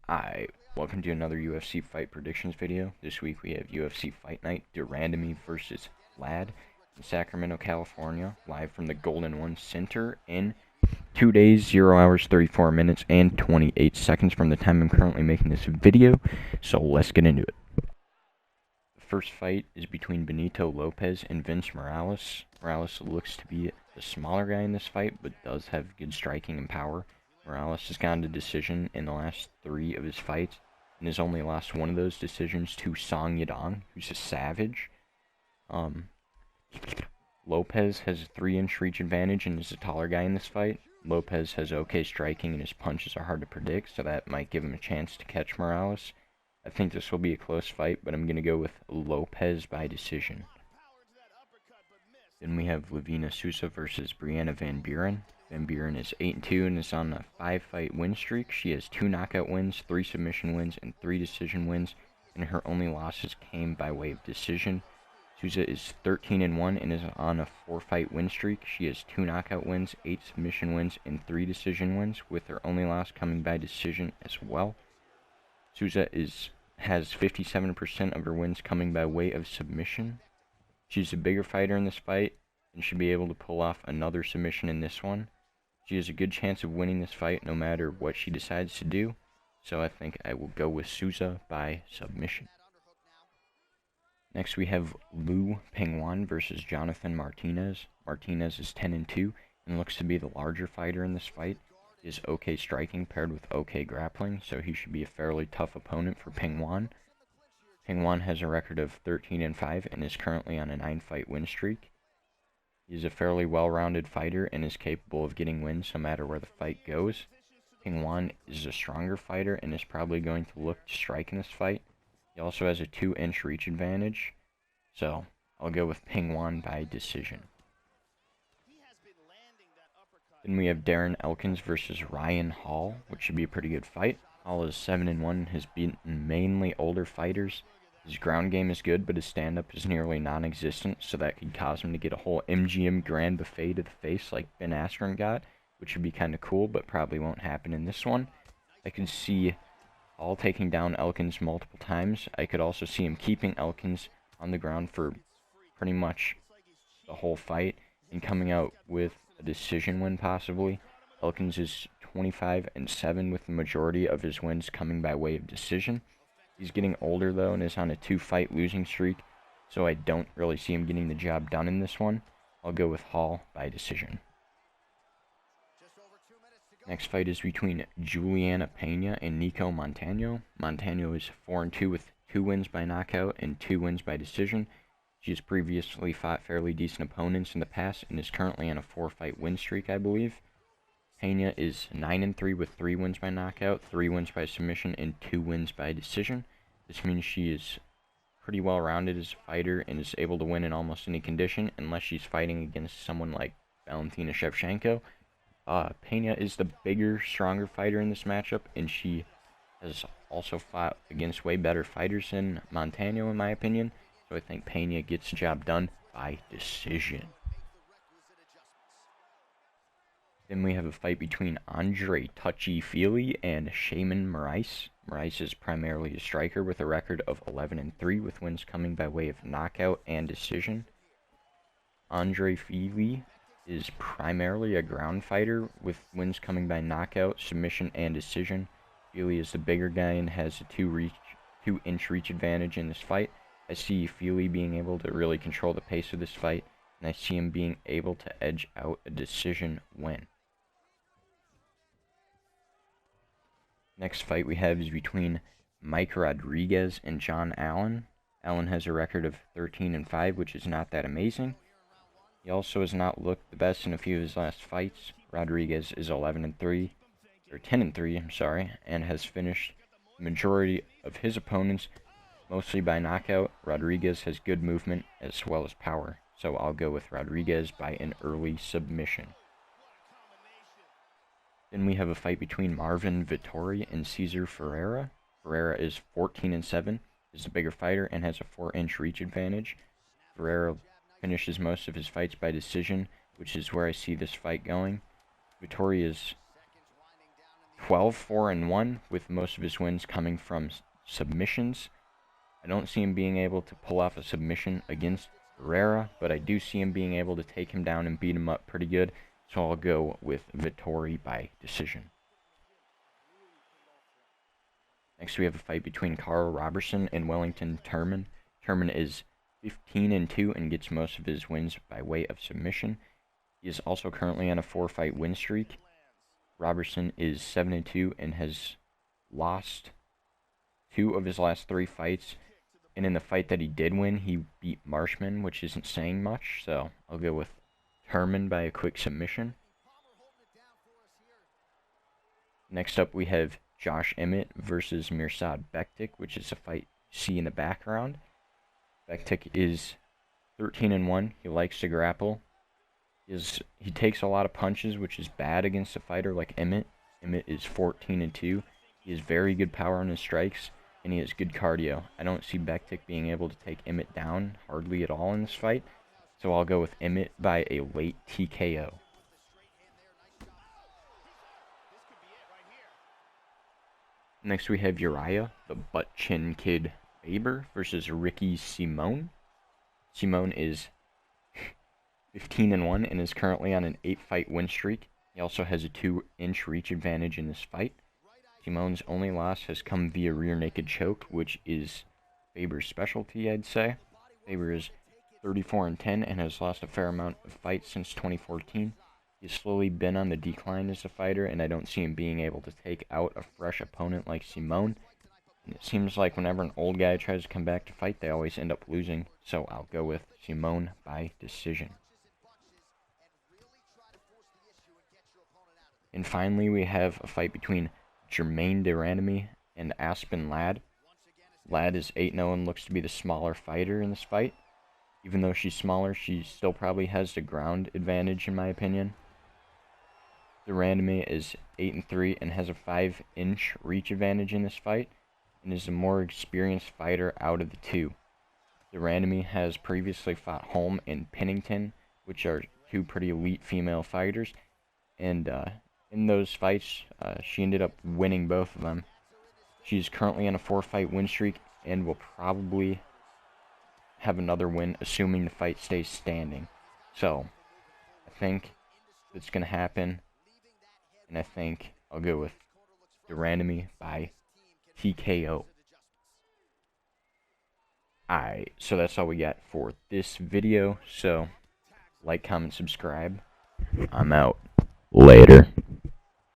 Hi, welcome to another UFC fight predictions video. This week we have UFC Fight Night, Randamie versus Lad in Sacramento, California, live from the Golden One Center in 2 days, 0 hours, 34 minutes, and 28 seconds from the time I'm currently making this video, so let's get into it. The first fight is between Benito Lopez and Vince Morales. Morales looks to be the smaller guy in this fight, but does have good striking and power. Morales has gone to decision in the last 3 of his fights, and has only lost one of those decisions to Song Yadong, who's a savage. Lopez has a 3-inch reach advantage and is a taller guy in this fight. Lopez has okay striking and his punches are hard to predict, so that might give him a chance to catch Morales. I think this will be a close fight, but I'm going to go with Lopez by decision. Then we have Lavina Sousa versus Brianna Van Buren. Van Buren is 8-2 and is on a 5-fight win streak. She has 2 knockout wins, 3 submission wins, and 3 decision wins, and her only losses came by way of decision. Sousa is 13-1 and is on a 4-fight win streak. She has 2 knockout wins, 8 submission wins, and 3 decision wins, with her only loss coming by decision as well. Sousa has 57% of her wins coming by way of submission. She's a bigger fighter in this fight and should be able to pull off another submission in this one. She has a good chance of winning this fight no matter what she decides to do, so I think I will go with Sousa by submission. Next we have Lu Pingwan versus Jonathan Martinez. Martinez is 10-2 and looks to be the larger fighter in this fight. He has okay striking paired with okay grappling, so he should be a fairly tough opponent for Pingwan. Pingwan has a record of 13-5 and is currently on a 9-fight win streak. He is a fairly well-rounded fighter and is capable of getting wins no matter where the fight goes. Pingwan is a stronger fighter and is probably going to look to strike in this fight. He also has a 2-inch reach advantage, so I'll go with Pingwan by decision. Then we have Darren Elkins versus Ryan Hall, which should be a pretty good fight. Hall is 7-1 and has beaten mainly older fighters. His ground game is good, but his stand-up is nearly non-existent, so that could cause him to get a whole MGM Grand Buffet to the face like Ben Askren got, which would be kind of cool, but probably won't happen in this one. I could see Hall taking down Elkins multiple times. I could also see him keeping Elkins on the ground for pretty much the whole fight and coming out with a decision win possibly. Elkins is 25-7 with the majority of his wins coming by way of decision. He's getting older though and is on a 2-fight losing streak, so I don't really see him getting the job done in this one. I'll go with Hall by decision. Next fight is between Juliana Pena and Nico Montano. Montano is 4-2 with 2 wins by knockout and 2 wins by decision. She has previously fought fairly decent opponents in the past and is currently on a 4-fight win streak, I believe. Pena is 9-3 with 3 wins by knockout, 3 wins by submission, and 2 wins by decision. This means she is pretty well rounded as a fighter and is able to win in almost any condition, unless she's fighting against someone like Valentina Shevchenko. Pena is the bigger, stronger fighter in this matchup, and she has also fought against way better fighters than Montano, in my opinion. So I think Pena gets the job done by decision. Then we have a fight between Andre Touchy-Feely and Shaman Moraes. Moraes is primarily a striker with a record of 11-3 with wins coming by way of knockout and decision. Andre Feely is primarily a ground fighter with wins coming by knockout, submission, and decision. Feely is the bigger guy and has a 2-inch reach advantage in this fight. I see Feely being able to really control the pace of this fight, and I see him being able to edge out a decision win. Next fight we have is between Mike Rodriguez and John Allen. Allen has a record of 13-5, which is not that amazing. He also has not looked the best in a few of his last fights. Rodriguez is 10-3, I'm sorry, and has finished the majority of his opponents mostly by knockout. Rodriguez has good movement as well as power, so I'll go with Rodriguez by an early submission. Then we have a fight between Marvin Vettori and Cesar Ferreira. Ferreira is 14-7, is the bigger fighter, and has a 4-inch reach advantage. Ferreira finishes most of his fights by decision, which is where I see this fight going. Vettori is 12-4-1, with most of his wins coming from submissions. I don't see him being able to pull off a submission against Herrera, but I do see him being able to take him down and beat him up pretty good, so I'll go with Vettori by decision. Next, we have a fight between Carl Robertson and Wellington Turman. Turman is 15-2 and gets most of his wins by way of submission. He is also currently on a 4-fight win streak. Robertson is 7-2 and has lost 2 of his last 3 fights. And in the fight that he did win, he beat Marshman, which isn't saying much, so I'll go with Turman by a quick submission. Next up, we have Josh Emmett versus Mirsad Bektic, which is a fight you see in the background. Bektic is 13-1. He likes to grapple. He takes a lot of punches, which is bad against a fighter like Emmett. Emmett is 14-2. He has very good power on his strikes, and he has good cardio. I don't see Bektic being able to take Emmett down hardly at all in this fight, so I'll go with Emmett by a late TKO. Next we have Uriah, the butt-chin kid Faber, versus Ricky Simone. Simone is 15-1 and is currently on an 8-fight win streak. He also has a 2-inch reach advantage in this fight. Simone's only loss has come via rear naked choke, which is Faber's specialty, I'd say. Faber is 34-10 and has lost a fair amount of fights since 2014. He's slowly been on the decline as a fighter, and I don't see him being able to take out a fresh opponent like Simone. And it seems like whenever an old guy tries to come back to fight, they always end up losing, so I'll go with Simone by decision. And finally, we have a fight between Germaine de Randamie and Aspen Ladd. Ladd is 8-0 and looks to be the smaller fighter in this fight. Even though she's smaller, she still probably has the ground advantage in my opinion. De Randamie is 8-3 and has a 5-inch reach advantage in this fight, and is the more experienced fighter out of the two. De Randamie has previously fought Holm and Pennington, which are 2 pretty elite female fighters, and in those fights, she ended up winning both of them. She's currently on a 4-fight win streak and will probably have another win, assuming the fight stays standing. So, I think that's going to happen, and I think I'll go with De Randamie by TKO. Alright, so that's all we got for this video. So, like, comment, subscribe. I'm out. Later.